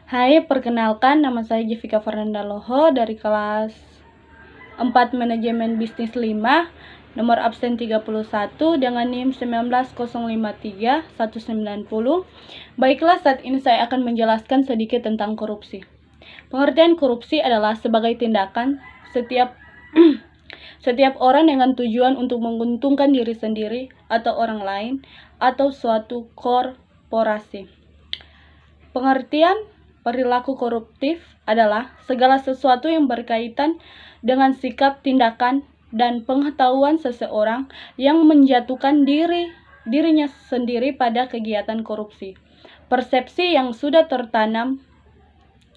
Hai, perkenalkan nama saya Jessica Fernanda Loho dari kelas 4 Manajemen Bisnis 5, nomor absen 31 dengan NIM 19053-190. Baiklah, saat ini saya akan menjelaskan sedikit tentang korupsi. Pengertian korupsi adalah sebagai tindakan setiap orang dengan tujuan untuk menguntungkan diri sendiri atau orang lain atau suatu korporasi. Pengertian perilaku koruptif adalah segala sesuatu yang berkaitan dengan sikap, tindakan, dan pengetahuan seseorang yang menjatuhkan dirinya sendiri pada kegiatan korupsi. Persepsi yang sudah tertanam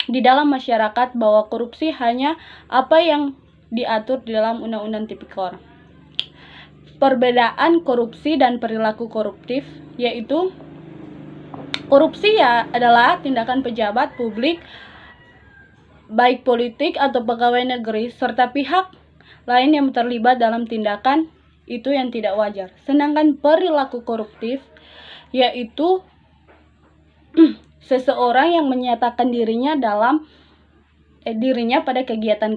di dalam masyarakat bahwa korupsi hanya apa yang diatur di dalam Undang-Undang Tipikor. Perbedaan korupsi dan perilaku koruptif yaitu korupsi adalah tindakan pejabat publik, baik politik atau pegawai negeri, serta pihak lain yang terlibat dalam tindakan itu yang tidak wajar. Sedangkan perilaku koruptif yaitu seseorang yang menyatakan dirinya pada kegiatan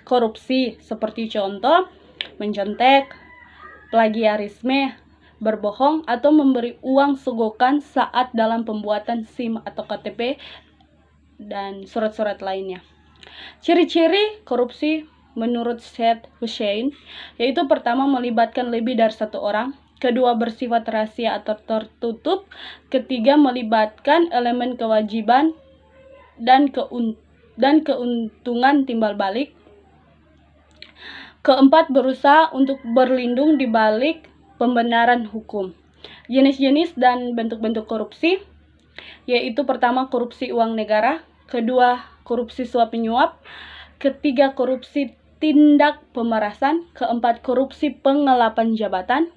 korupsi seperti contoh mencontek, plagiarisme, berbohong, atau memberi uang sogokan saat dalam pembuatan SIM atau KTP dan surat-surat lainnya. Ciri-ciri korupsi menurut Syed Hussein yaitu pertama melibatkan lebih dari satu orang, kedua bersifat rahasia atau tertutup, ketiga melibatkan elemen kewajiban dan keuntungan timbal balik, keempat berusaha untuk berlindung di balik pembenaran hukum. Jenis-jenis dan bentuk-bentuk korupsi yaitu pertama korupsi uang negara, kedua korupsi suap menyuap, ketiga korupsi tindak pemerasan, keempat korupsi pengelapan jabatan,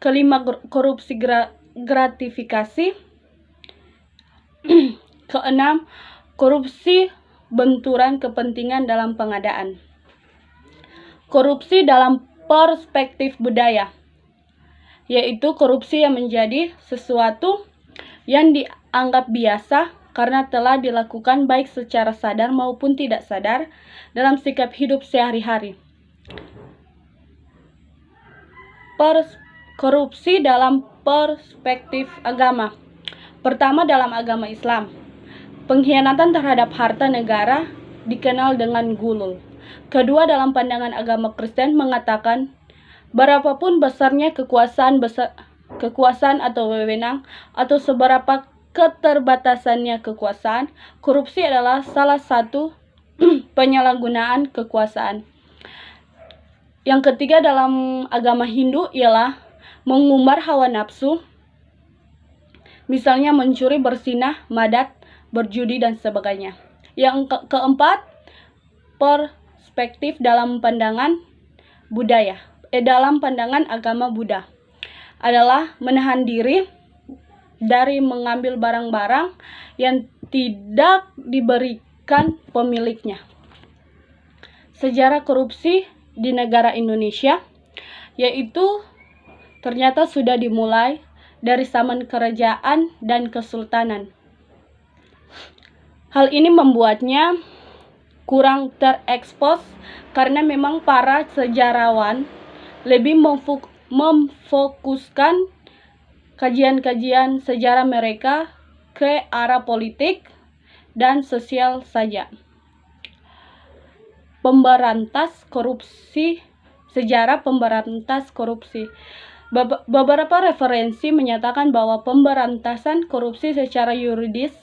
kelima korupsi gratifikasi, keenam korupsi benturan kepentingan dalam pengadaan. Korupsi dalam perspektif budaya yaitu korupsi yang menjadi sesuatu yang dianggap biasa karena telah dilakukan baik secara sadar maupun tidak sadar dalam sikap hidup sehari-hari. Korupsi dalam perspektif agama. Pertama, dalam agama Islam, pengkhianatan terhadap harta negara dikenal dengan gulul. Kedua, dalam pandangan agama Kristen mengatakan berapapun besarnya kekuasaan atau wewenang atau seberapa keterbatasannya kekuasaan, korupsi adalah salah satu penyalahgunaan kekuasaan. Yang ketiga, dalam agama Hindu ialah mengumbar hawa nafsu, misalnya mencuri, berzinah, madat, berjudi, dan sebagainya. Yang keempat, perspektif dalam pandangan budaya. Dalam pandangan agama Buddha adalah menahan diri dari mengambil barang-barang yang tidak diberikan pemiliknya. Sejarah korupsi di negara Indonesia yaitu ternyata sudah dimulai dari zaman kerajaan dan kesultanan. Hal ini membuatnya kurang terekspos karena memang para sejarawan lebih memfokuskan kajian-kajian sejarah mereka ke arah politik dan sosial saja. Sejarah pemberantas korupsi. Beberapa referensi menyatakan bahwa pemberantasan korupsi secara yuridis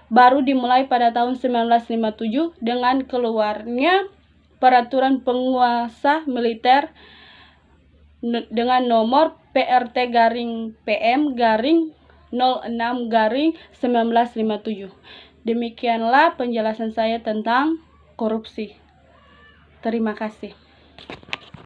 baru dimulai pada tahun 1957 dengan keluarnya peraturan penguasa militer dengan nomor PRT-PM-06-1957. Demikianlah penjelasan saya tentang korupsi. Terima kasih.